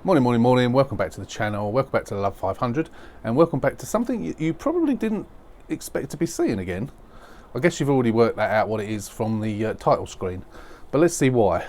Morning. Welcome back to the channel. Welcome back to the Love 500, and welcome back to something you probably didn't expect to be seeing again. I guess you've already worked that out what it is from the title screen, but let's see why.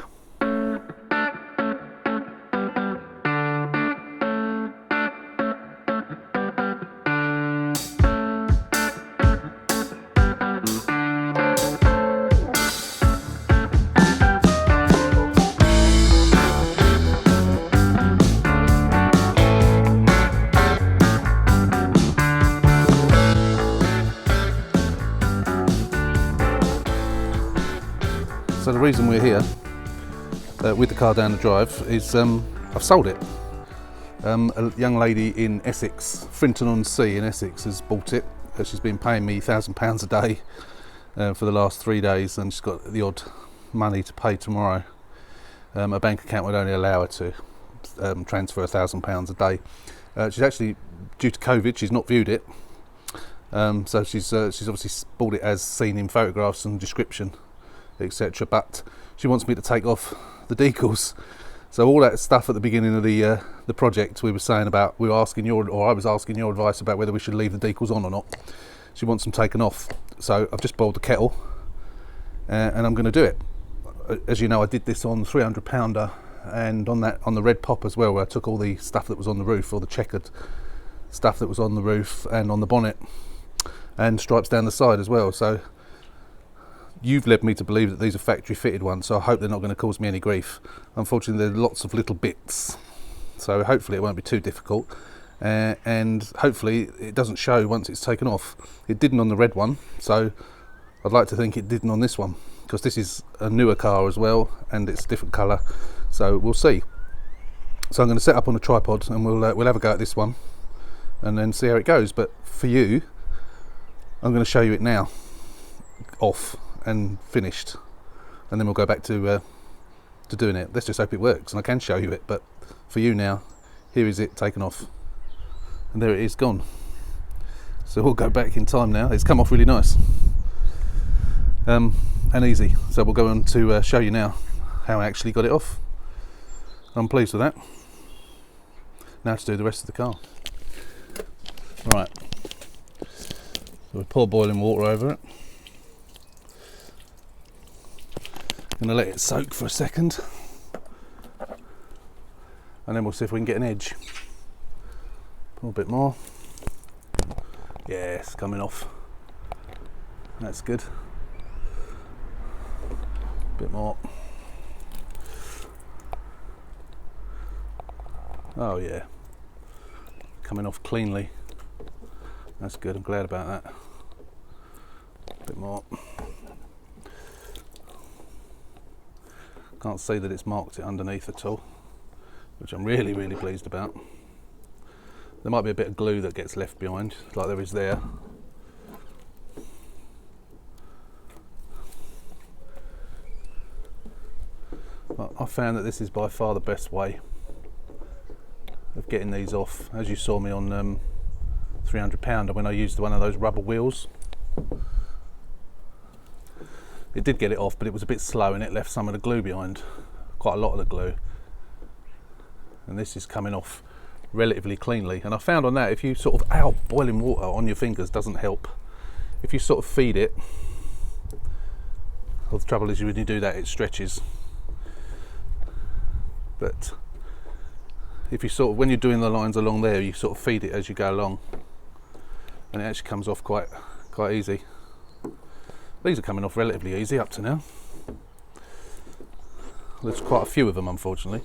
So the reason we're here with the car down the drive is I've sold it. A young lady in Essex, Frinton-on-Sea in Essex, has bought it. She's been paying me £1,000 a day for the last 3 days, and she's got the odd money to pay tomorrow. Her bank account would only allow her to transfer £1,000 a day. She's actually, due to COVID, she's not viewed it. So she's obviously bought it as seen in photographs and description, etc. But she wants me to take off the decals. So all that stuff at the beginning of the project, we were saying about, I was asking your advice about whether we should leave the decals on or not. She wants them taken off. So I've just boiled the kettle, and I'm going to do it. As you know, I did this on the 300 pounder and on the red pop as well, where I took all the stuff that was on the roof, or the checkered stuff that was on the roof and on the bonnet, and stripes down the side as well. So you've led me to believe that these are factory fitted ones, so I hope they're not going to cause me any grief. Unfortunately, there are lots of little bits, so hopefully it won't be too difficult, and hopefully it doesn't show once it's taken off. It didn't on the red one, so I'd like to think it didn't on this one, because this is a newer car as well, and it's a different colour, so we'll see. So I'm going to set up on a tripod, and we'll have a go at this one and then see how it goes. But for you, I'm going to show you it now, off and finished, and then we'll go back to doing it. Let's just hope it works, and I can show you it. But for you now, here is it taken off, and there it is, gone. So we'll go back in time now. It's come off really nice and easy. So we'll go on to show you now how I actually got it off. I'm pleased with that. Now to do the rest of the car. Right, so we pour boiling water over it. Going to let it soak for a second, and then we'll see if we can get an edge. Pour a bit more. Yeah, it's coming off. That's good. A bit more. Oh yeah, coming off cleanly. That's good, I'm glad about that. A bit more. Can't see that it's marked it underneath at all, which I'm really pleased about. There might be a bit of glue that gets left behind, like there is there. But I found that this is by far the best way of getting these off. As you saw me on 300 pounder when I used one of those rubber wheels. It did get it off, but it was a bit slow, and it left some of the glue behind, quite a lot of the glue. And this is coming off relatively cleanly. And I found on that, if you sort of, boiling water on your fingers doesn't help. If you sort of feed it, well, the trouble is when you do that, it stretches. But if you sort of, when you're doing the lines along there, you sort of feed it as you go along, and it actually comes off quite easy. These are coming off relatively easy up to now. There's quite a few of them, unfortunately.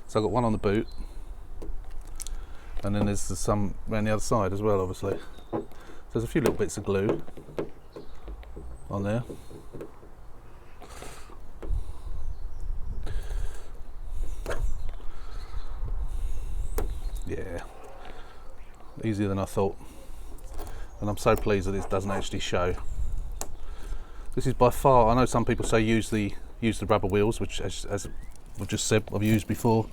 So I've got one on the boot, and then there's some around the other side as well, obviously. So there's a few little bits of glue on there. Yeah, easier than I thought, and I'm so pleased that it doesn't actually show. This is by far, I know some people say use the rubber wheels, which as I've just said I've used before.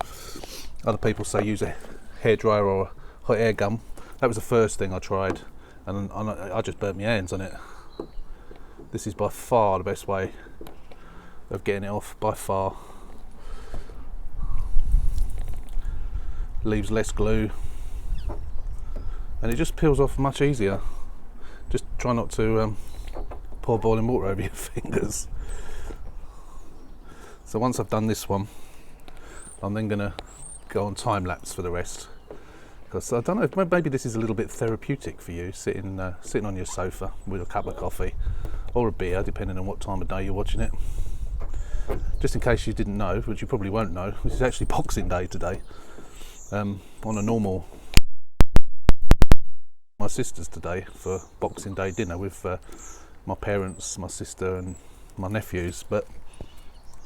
Other people say use a hairdryer or a hot air gun. That was the first thing I tried, and I just burnt my hands on it. This is by far the best way of getting it off by far. Leaves less glue, and it just peels off much easier. Just try not to pour boiling water over your fingers. So once I've done this one, I'm then going to go on time lapse for the rest, because I don't know, maybe this is a little bit therapeutic for you, sitting on your sofa with a cup of coffee or a beer, depending on what time of day you're watching it. Just in case you didn't know, which you probably won't know, this is actually Boxing Day today. On a normal, my sister's today for Boxing Day dinner with my parents, my sister and my nephews, but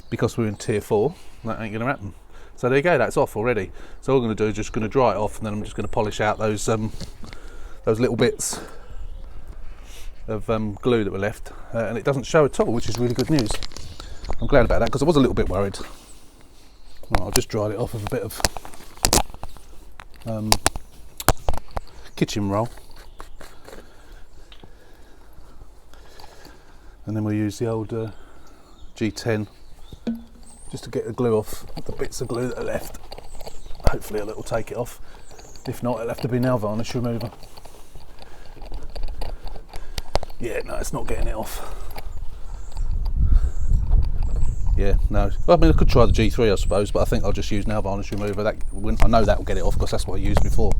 because we're in tier 4, that ain't gonna happen. So there you go, that's off already. So all I'm gonna do is just gonna dry it off, and then I'm just gonna polish out those little bits of glue that were left, and it doesn't show at all, which is really good news. I'm glad about that, because I was a little bit worried. Well, I've just dried it off with a bit of kitchen roll, and then we'll use the old G10 just to get the glue off the bits of glue that are left. Hopefully it'll take it off. If not, it'll have to be nail varnish remover. Yeah, no, it's not getting it off. Yeah, no. Well, I mean, I could try the G3, I suppose, but I think I'll just use nail varnish remover. That, I know that will get it off, because that's what I used before.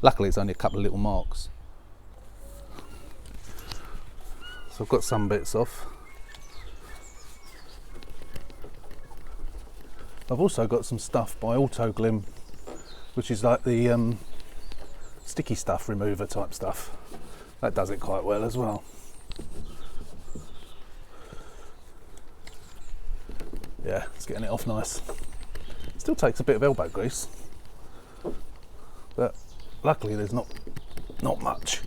Luckily, it's only a couple of little marks. So I've got some bits off. I've also got some stuff by Galin, which is like the sticky stuff remover type stuff. That does it quite well as well. Yeah, it's getting it off nice. Still takes a bit of elbow grease, but luckily there's not much.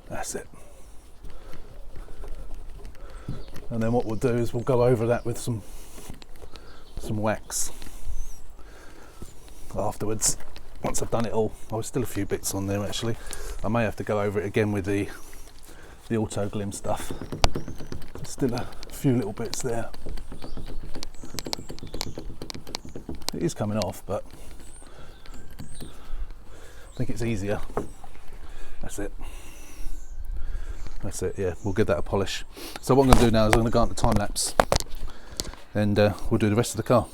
That's it. And then what we'll do is we'll go over that with some wax afterwards, once I've done it all. Oh, there's still a few bits on there actually. I may have to go over it again with the Galin stuff. Still a few little bits there. It is coming off, but I think it's easier. That's it. That's it, yeah, we'll give that a polish. So what I'm going to do now is I'm going to go on to time lapse, and we'll do the rest of the car.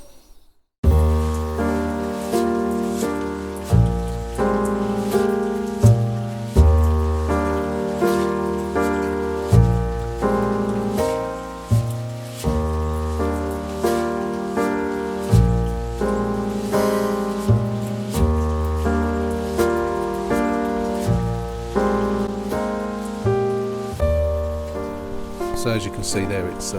So as you can see there, it's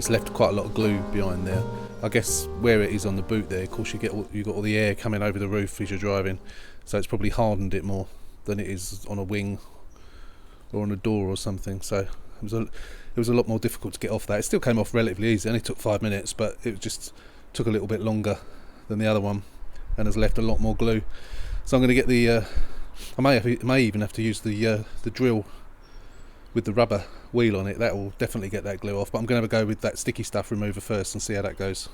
left quite a lot of glue behind there. I guess where it is on the boot there, of course you got all the air coming over the roof as you're driving, so it's probably hardened it more than it is on a wing or on a door or something. So it was a lot more difficult to get off that. It still came off relatively easy. It only took 5 minutes, but it just took a little bit longer than the other one, and has left a lot more glue. So I'm going to get the I may even have to use the drill with the rubber wheel on it. That will definitely get that glue off, but I'm going to go with that sticky stuff remover first and see how that goes.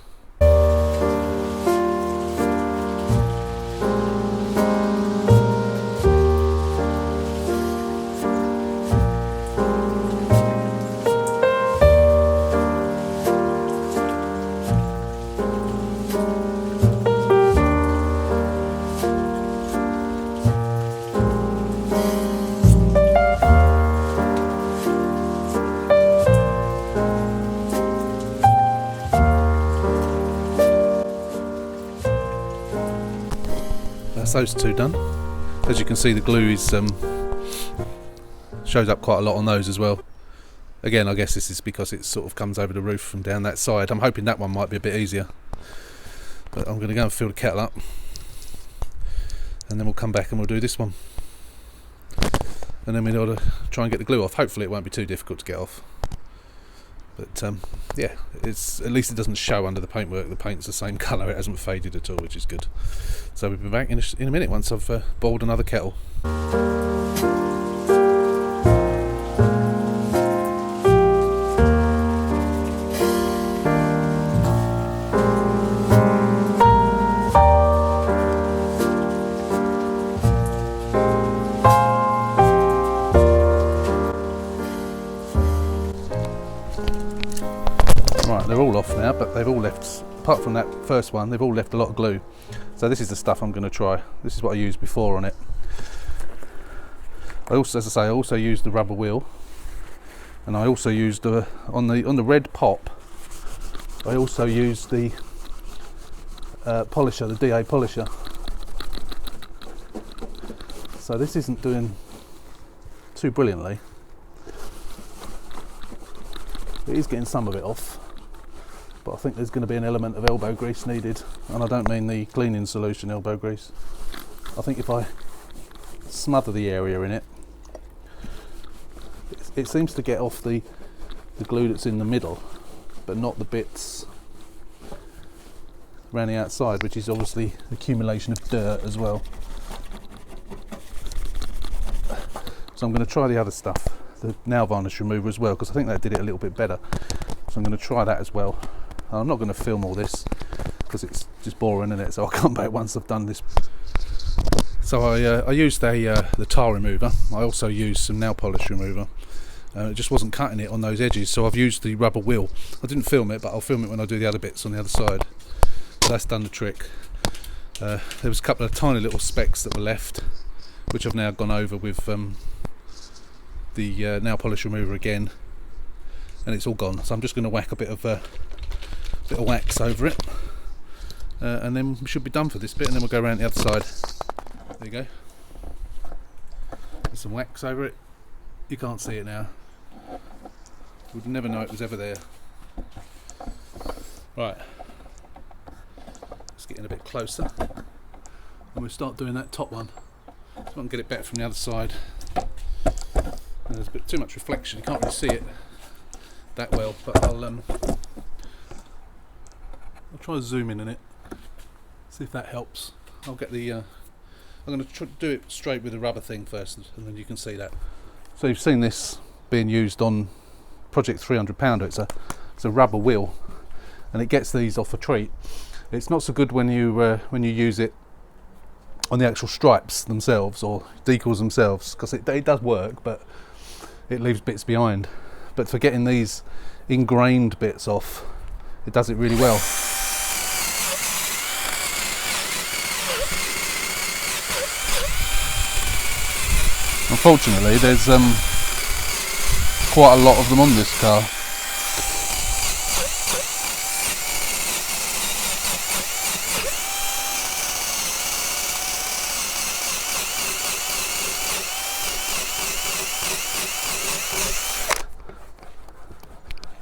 That's those two done. As you can see, the glue is shows up quite a lot on those as well. Again, I guess this is because it sort of comes over the roof from down that side. I'm hoping that one might be a bit easier, but I'm going to go and fill the kettle up, and then we'll come back and we'll do this one, and then we'll try and get the glue off. Hopefully it won't be too difficult to get off, but yeah, at least it doesn't show under the paintwork. The paint's the same colour, it hasn't faded at all, which is good. So we'll be back in a minute once I've boiled another kettle. Right, they're all off now, but they've all left, apart from that first one, they've all left a lot of glue. So this is the stuff I'm going to try. This is what I used before on it. I also, as I say, I also used the rubber wheel, and I also used on the red pop. I also used the polisher, the DA polisher. So this isn't doing too brilliantly. It is getting some of it off, but I think there's going to be an element of elbow grease needed, and I don't mean the cleaning solution elbow grease. I think if I smother the area in it, it seems to get off the glue that's in the middle, but not the bits around the outside, which is obviously accumulation of dirt as well. So I'm going to try the other stuff, the nail varnish remover as well, because I think that did it a little bit better. So I'm going to try that as well. I'm not going to film all this because it's just boring, isn't it? So I'll come back once I've done this. So I used the tar remover. I also used some nail polish remover. It just wasn't cutting it on those edges, so I've used the rubber wheel. I didn't film it, but I'll film it when I do the other bits on the other side. So that's done the trick. There was a couple of tiny little specks that were left, which I've now gone over with the nail polish remover again, and it's all gone. So I'm just going to whack a bit of wax over it, and then we should be done for this bit, and then we'll go around the other side. There you go. There's some wax over it. You can't see it now. We'd never know it was ever there. Right. Let's get in a bit closer, and we'll start doing that top one. So I can get it better from the other side. And there's a bit too much reflection. You can't really see it that well, but I'll try to zoom in on it. See if that helps. I'll get the. I'm going to do it straight with the rubber thing first, and then you can see that. So you've seen this being used on Project 300 Pounder. It's a rubber wheel, and it gets these off a treat. It's not so good when you use it on the actual stripes themselves or decals themselves, because it does work, but it leaves bits behind. But for getting these ingrained bits off, it does it really well. Unfortunately, there's quite a lot of them on this car.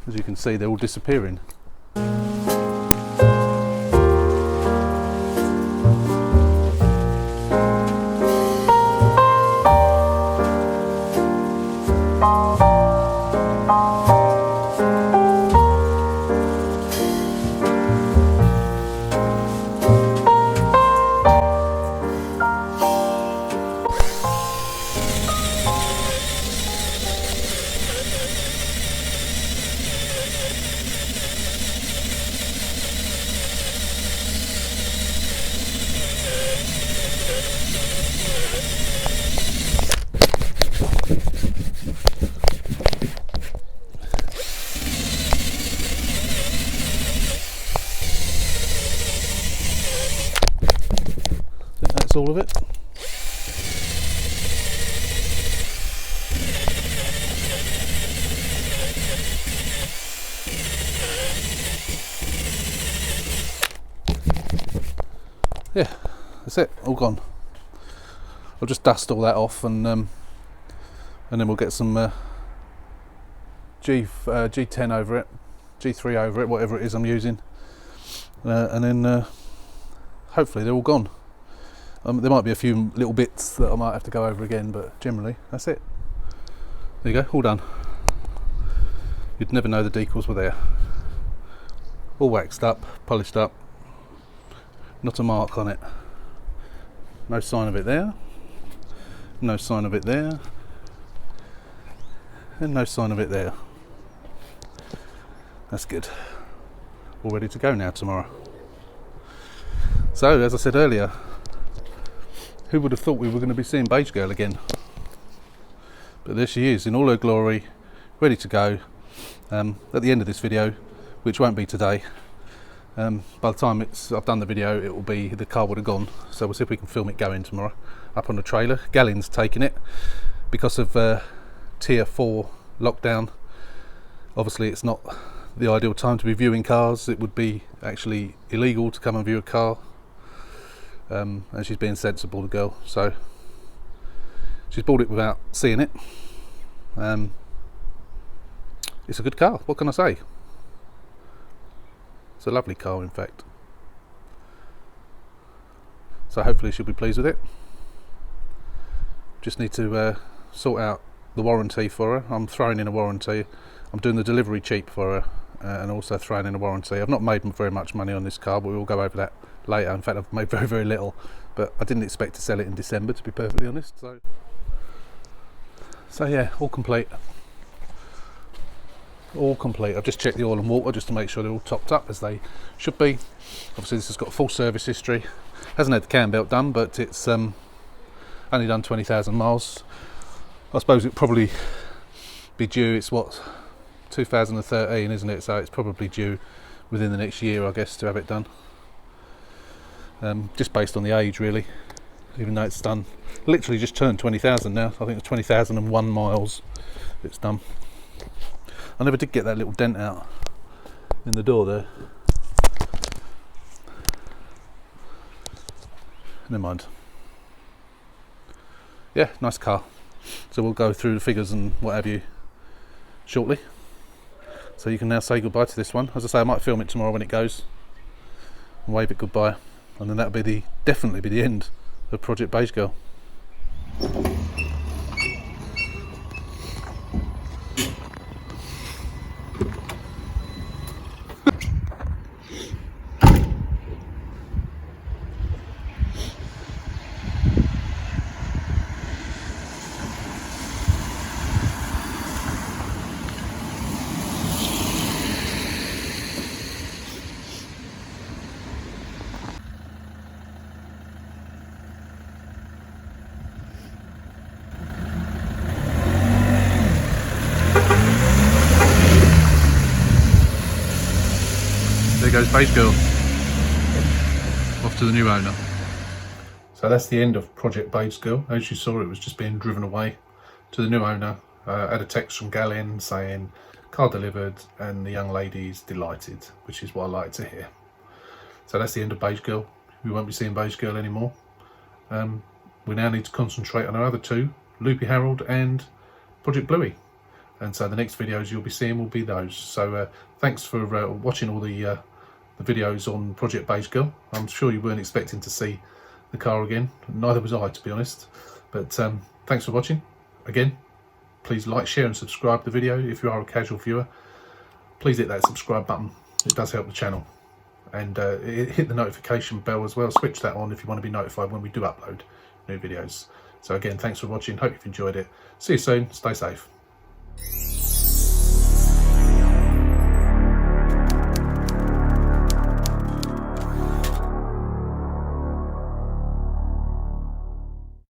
As you can see, they're all disappearing. All of it. Yeah, that's it, all gone. I'll just dust all that off, and then we'll get some G10 over it, G3 over it, whatever it is I'm using, and then hopefully they're all gone. There might be a few little bits that I might have to go over again, but generally that's it. There you go, all done. You'd never know the decals were there. All waxed up, polished up, not a mark on it. No sign of it there, no sign of it there, and no sign of it there. That's good. All ready to go now tomorrow. So, as I said earlier, who would have thought we were going to be seeing Beige Girl again? But there she is in all her glory, ready to go. At the end of this video, which won't be today, by the time I've done the video, it will be, the car would have gone. So we'll see if we can film it going tomorrow up on the trailer. Galin's taking it because of tier 4 lockdown. Obviously it's not the ideal time to be viewing cars. It would be actually illegal to come and view a car, and she's being sensible, the girl, so she's bought it without seeing it. It's a good car, what can I say? It's a lovely car, in fact. So hopefully she'll be pleased with it. Just need to sort out the warranty for her. I'm throwing in a warranty. I'm doing the delivery cheap for her, and also throwing in a warranty. I've not made very much money on this car, but we'll go over that later. In fact, I've made very, very little, but I didn't expect to sell it in December, to be perfectly honest. So yeah, all complete. All complete. I've just checked the oil and water just to make sure they're all topped up as they should be. Obviously this has got a full service history. Hasn't had the cam belt done, but it's only done 20,000 miles. I suppose it'd probably be due, it's what, 2013, isn't it? So it's probably due within the next year, I guess, to have it done. Just based on the age, really, even though it's done, literally just turned 20,000 now. I think it's 20,001 miles it's done. I never did get that little dent out in the door there. Never mind. Yeah, nice car. So we'll go through the figures and what have you shortly. So you can now say goodbye to this one. As I say, I might film it tomorrow when it goes and wave it goodbye, and then that'll be definitely be the end of Project Beige Girl. There goes Beige Girl, off to the new owner. So that's the end of Project Beige Girl. As you saw, it was just being driven away to the new owner. I had a text from Galin saying car delivered and the young lady's delighted, which is what I like to hear. So that's the end of Beige Girl. We won't be seeing Beige Girl anymore. We now need to concentrate on our other two, Loopy Harold and Project Bluey. And so the next videos you'll be seeing will be those. So thanks for watching all the videos on Project Beige Girl. I'm sure you weren't expecting to see the car again. Neither was I, to be honest. But thanks for watching. Again, please like, share and subscribe to the video. If you are a casual viewer, please hit that subscribe button. It does help the channel. And hit the notification bell as well. Switch that on if you want to be notified when we do upload new videos. So again, thanks for watching. Hope you've enjoyed it. See you soon. Stay safe.